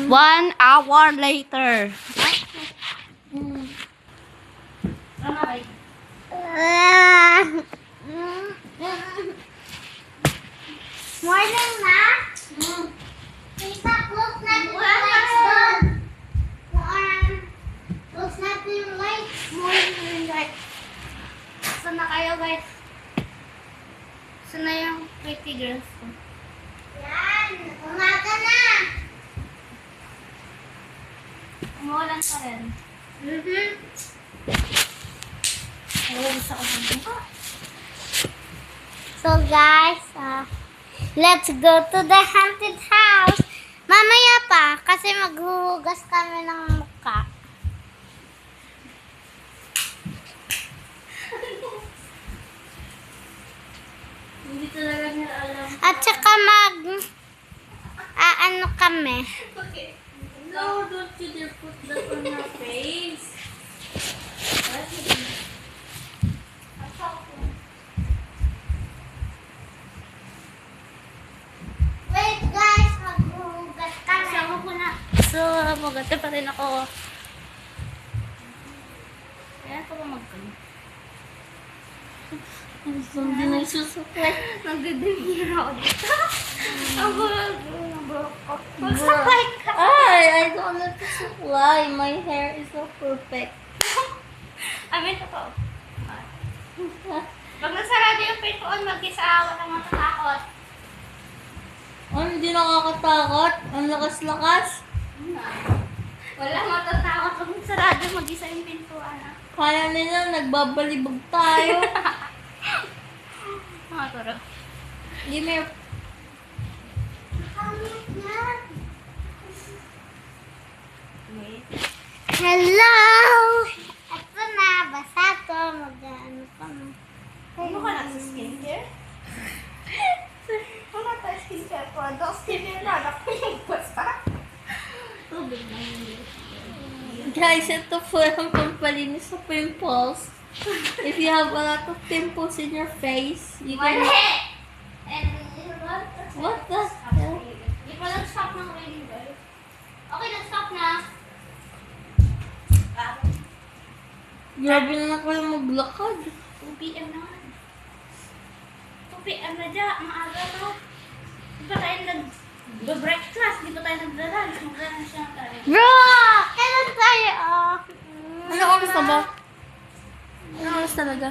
1 hour later. Morning na? Tita, close natin yung lights doon. Close natin yung lights. Morning, guys. Saan na kayo, guys? Saan na yung pretty girls ko? Yan, umaga na. Umuulan pa rin. Nalabas ako dito. So guys, let's go to the haunted house. Mamaya pa, kasi maghuhugas kami ng mukha. Hindi talaga nila alam. At saka ano kami. Okay. No, don't you dare put that on your face. Wait guys, maghuhugas kami. Kasama ko na. So, maganda pa rin ako. Ayan ko ba magkano? Hindi na susuklay. Nagdidimir ako dito. Ang bulog ko. Magsaklay ka. Ay, I don't want to supply. My hair is so perfect. Amin ito. Pag nasarado yung pintuan, mag-isa wala nang matatakot. Oh, hindi nakakatakot. Ang lakas-lakas. Wala matatakot pag nasarado, mag-isa yung pintuan. Kaya nila, nagbabalibag tayo. Mga turo. Give me your... Hello! Ito na, basa to. Mag-ano pa mo. Ano ka na sa skincare? Wala tayo skincare ko. Ado skincare na. Ako yung basta. Tubig na yun. Guys, ito po ang pampalinis sa pimples. If you have a lot of pimples in your face, you can... And you know what? What the hell? Di pa nag-stop ng raining, guys. Okay, nag-stop na. Grabe na kayo maglakad. 2 PM na nga. 2 PM na dyan. Maaga to. Di pa tayo nag-breakfast. Di pa tayo naglalunch. Mag-lunch na tayo. Bro! Kailan tayo? Ano oras na ba? Ano oras talaga?